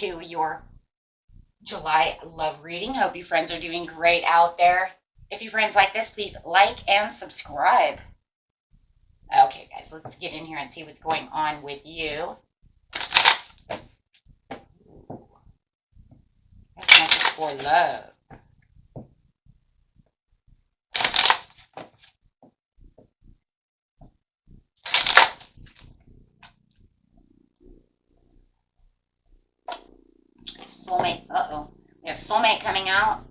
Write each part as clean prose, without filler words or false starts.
to your July love reading. Hope you friends are doing great out there. If you friends like this, please like and subscribe. Okay, guys, let's get in here and see what's going on with you. This message for love. Soulmate. Uh-oh. We have soulmate coming out.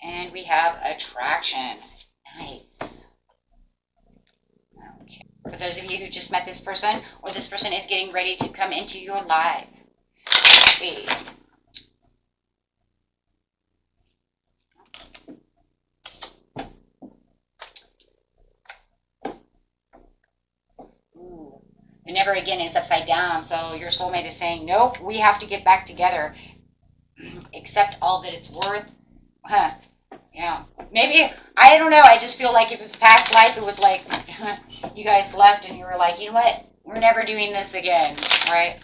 And we have attraction. Nice. Okay. For those of you who just met this person, or this person is getting ready to come into your life. Let's see. Ooh. The never again is upside down. So your soulmate is saying, nope, we have to get back together. Accept all that it's worth. Huh. Yeah. Maybe, I don't know. I just feel like if it was past life, it was like you guys left and you were like, you know what? We're never doing this again. Right?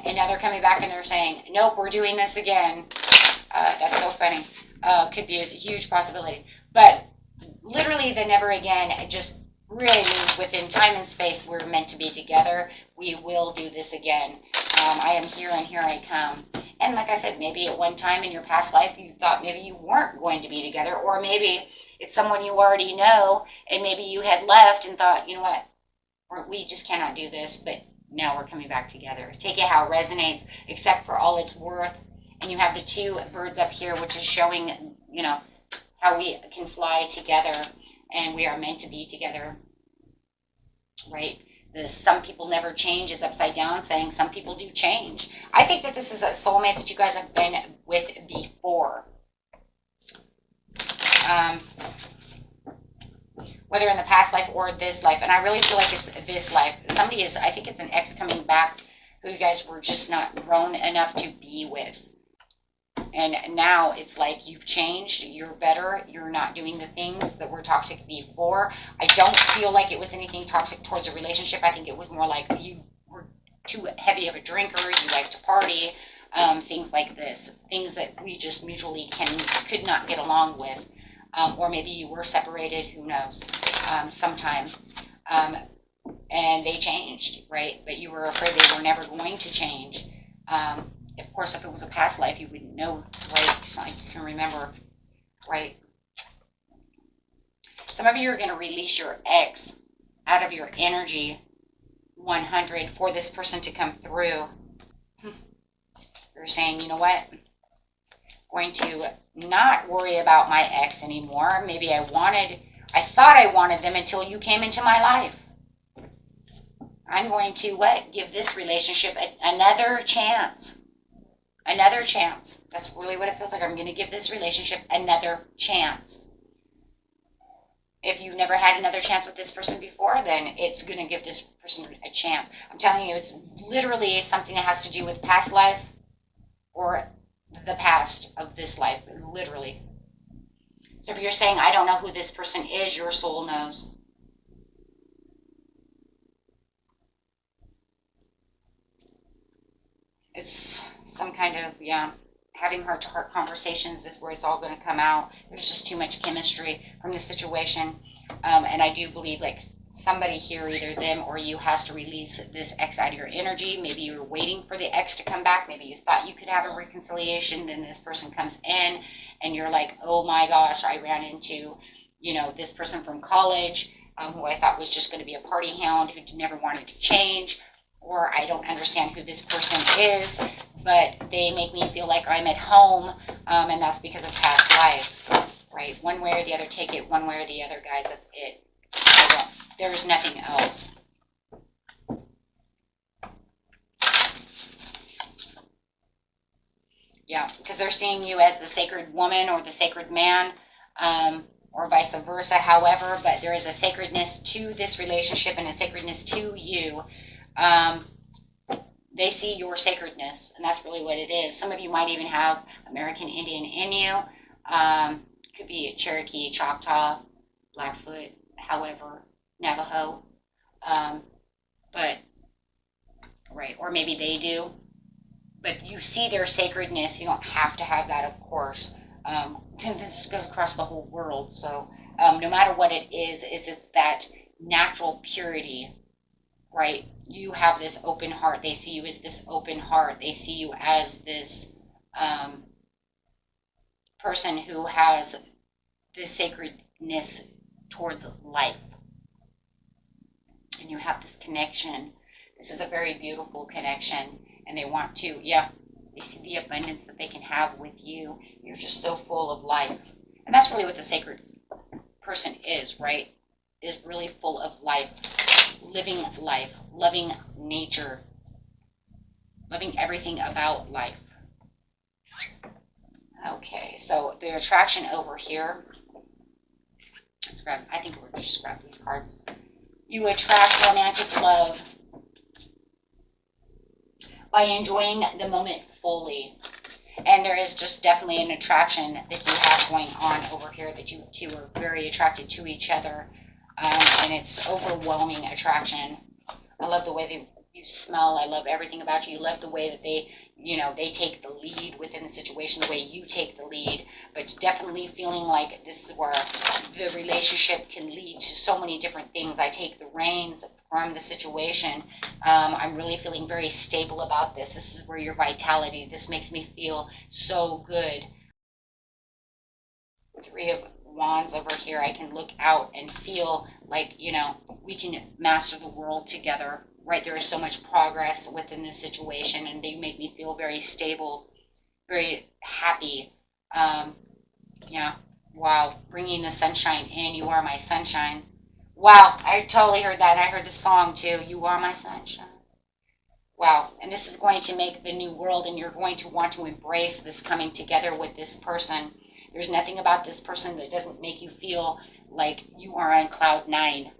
And now they're coming back and they're saying, nope, we're doing this again. That's so funny. Could be a huge possibility. But literally the never again, just really means within time and space, we're meant to be together. We will do this again. I am here and here I come. And like I said, maybe at one time in your past life, you thought maybe you weren't going to be together, or maybe it's someone you already know, and maybe you had left and thought, you know what, we just cannot do this, but now we're coming back together. Take it how it resonates, except for all its worth. And you have the two birds up here, which is showing, you know, how we can fly together, and we are meant to be together, right? The some people never change is upside down, saying some people do change. I think that this is a soulmate that you guys have been with before. Whether in the past life or this life. And I really feel like it's this life. Somebody is, I think it's an ex coming back who you guys were just not grown enough to be with. And now it's like you've changed, you're better, you're not doing the things that were toxic before. I don't feel like it was anything toxic towards a relationship. I think it was more like you were too heavy of a drinker, you like to party, things like this. Things that we just mutually could not get along with. Or maybe you were separated, who knows, sometime. And they changed, right? But you were afraid they were never going to change. Of course, if it was a past life, you wouldn't know, right? It's not like you can remember, right? Some of you are going to release your ex out of your energy 100 for this person to come through. You're saying, you know what? I'm going to not worry about my ex anymore. Maybe I thought I wanted them until you came into my life. I'm going to what? Give this relationship another chance. Another chance. That's really what it feels like. I'm going to give this relationship another chance. If you've never had another chance with this person before, then it's going to give this person a chance. I'm telling you, it's literally something that has to do with past life or the past of this life, literally. So if you're saying, I don't know who this person is, your soul knows. It's some kind of, yeah, having heart-to-heart conversations is where it's all going to come out. There's just too much chemistry from the situation. And I do believe, like, somebody here, either them or you, has to release this ex out of your energy. Maybe you were waiting for the ex to come back. Maybe you thought you could have a reconciliation. Then this person comes in and you're like, oh my gosh, I ran into, you know, this person from college who I thought was just going to be a party hound who never wanted to change. Or I don't understand who this person is, but they make me feel like I'm at home, and that's because of past life, right? One way or the other, take it one way or the other, guys. That's it. There's nothing else. Yeah, because they're seeing you as the sacred woman or the sacred man, or vice versa, however, but there is a sacredness to this relationship and a sacredness to you. They see your sacredness, and that's really what it is. Some of you might even have American Indian in you. Could be a Cherokee, Choctaw, Blackfoot, however, Navajo. but, right, or maybe they do, but you see their sacredness. You don't have to have that, of course. This goes across the whole world. So no matter what it is, it's just that natural purity, right? You have this open heart. They see you as this open heart. They see you as this person who has this sacredness towards life. And you have this connection. This is a very beautiful connection. And they want to, yeah, they see the abundance that they can have with you. You're just so full of life. And that's really what the sacred person is, right? Is really full of life, loving nature, loving everything about life. Okay, so the attraction over here, let's grab, I think we'll just grab these cards. You attract romantic love by enjoying the moment fully. And there is just definitely an attraction that you have going on over here, that you two are very attracted to each other. And it's overwhelming attraction. I love the way you smell. I love everything about you. You love the way that they take the lead within the situation, the way you take the lead. But definitely feeling like this is where the relationship can lead to so many different things. I take the reins from the situation. I'm really feeling very stable about this. This is where your vitality, this makes me feel so good. Three of Wands over here. I can look out and feel like, we can master the world together, right? There is so much progress within this situation, and they make me feel very stable, very happy. Yeah, wow, bringing the sunshine in. You are my sunshine. Wow, I totally heard that, and I heard the song too. You are my sunshine. Wow, and this is going to make the new world, and you're going to want to embrace this coming together with this person. There's nothing about this person that doesn't make you feel like you are on cloud nine.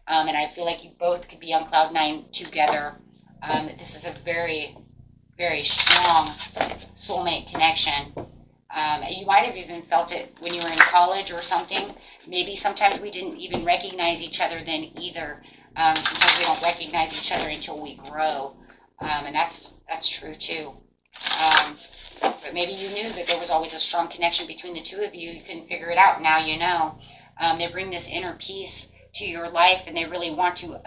And I feel like you both could be on cloud nine together. This is a very, very strong soulmate connection. You might have even felt it when you were in college or something. Maybe sometimes we didn't even recognize each other then either. Sometimes we don't recognize each other until we grow. And that's true too. But maybe you knew that there was always a strong connection between the two of you. You couldn't figure it out. Now you know. They bring this inner peace to your life, and they really want to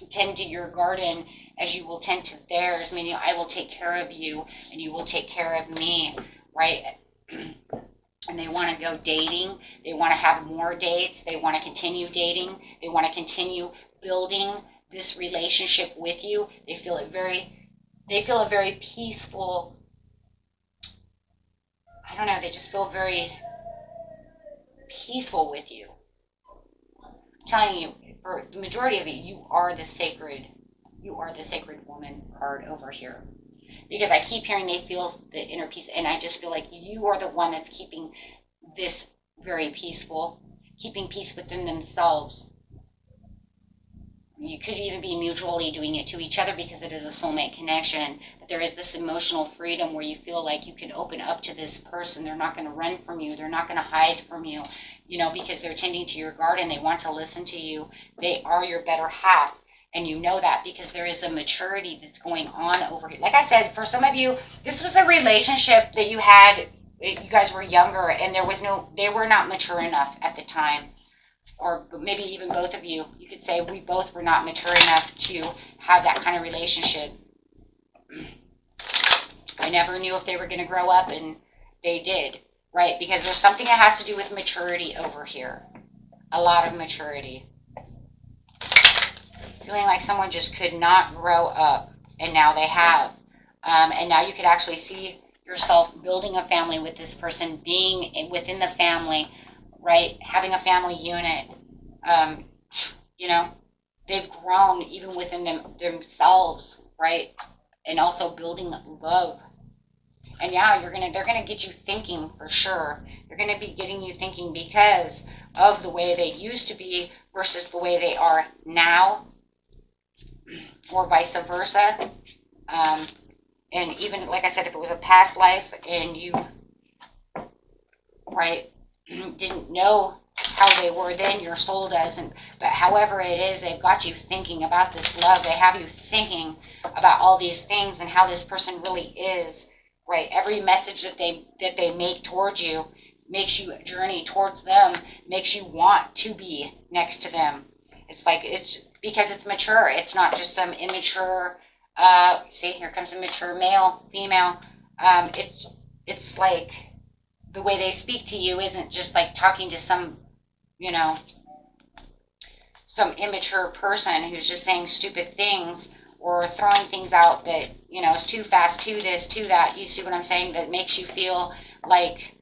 tend to your garden as you will tend to theirs. Meaning, I will take care of you, and you will take care of me, right? And they want to go dating. They want to have more dates. They want to continue dating. They want to continue building this relationship with you. They feel a very peaceful, I don't know, they just feel very peaceful with you. I'm telling you, for the majority of it, you are the sacred woman card over here. Because I keep hearing they feel the inner peace, and I just feel like you are the one that's keeping this very peaceful, keeping peace within themselves. You could even be mutually doing it to each other because it is a soulmate connection. But there is this emotional freedom where you feel like you can open up to this person. They're not going to run from you. They're not going to hide from you, because they're tending to your garden. They want to listen to you. They are your better half. And you know that because there is a maturity that's going on over here. Like I said, for some of you, this was a relationship that you had, you guys were younger, and they were not mature enough at the time. Or maybe even both of you could say we both were not mature enough to have that kind of relationship. I never knew if they were going to grow up, and they did, right? Because there's something that has to do with maturity over here. A lot of maturity. Feeling like someone just could not grow up, and now they have. And now you could actually see yourself building a family with this person, being within the family, right? Having a family unit. They've grown even within themselves, right? And also building love. And yeah, they're gonna get you thinking for sure. They're gonna be getting you thinking because of the way they used to be versus the way they are now, or vice versa. And even like I said, if it was a past life and you, right, didn't know how they were then, your soul doesn't. But however it is, they've got you thinking about this love. They have you thinking about all these things and how this person really is, right? Every message that they make towards you makes you journey towards them, makes you want to be next to them. It's like, it's because it's mature. It's not just some immature, see, here comes a mature male, female. It's like the way they speak to you isn't just like talking to some, you know, some immature person who's just saying stupid things or throwing things out that, you know, is too fast, too this, too that. You see what I'm saying? That makes you feel like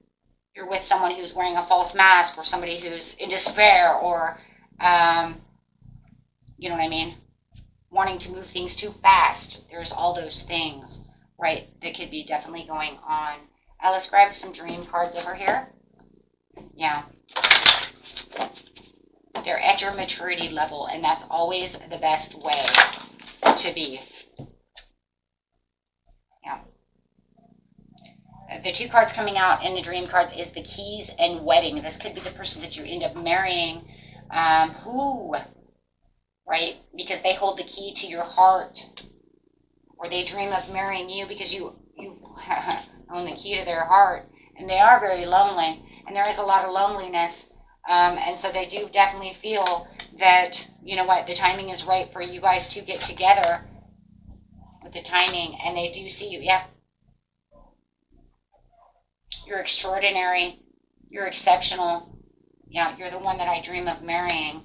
you're with someone who's wearing a false mask, or somebody who's in despair, or, you know what I mean? Wanting to move things too fast. There's all those things, right, that could be definitely going on. Let's grab some dream cards over here. Yeah. They're at your maturity level, and that's always the best way to be. Yeah. The two cards coming out in the dream cards is the keys and wedding. This could be the person that you end up marrying. Who, right? Because they hold the key to your heart, or they dream of marrying you because you own the key to their heart, and they are very lonely, and there is a lot of loneliness, and so they do definitely feel that, you know what, the timing is right for you guys to get together with the timing, and they do see you. Yeah, you're extraordinary, you're exceptional. Yeah, you're the one that I dream of marrying.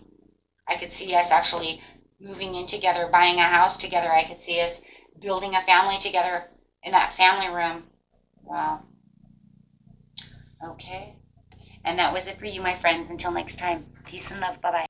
I could see us actually moving in together, buying a house together. I could see us building a family together in that family room. Wow. Okay. And that was it for you, my friends. Until next time. Peace and love. Bye-bye.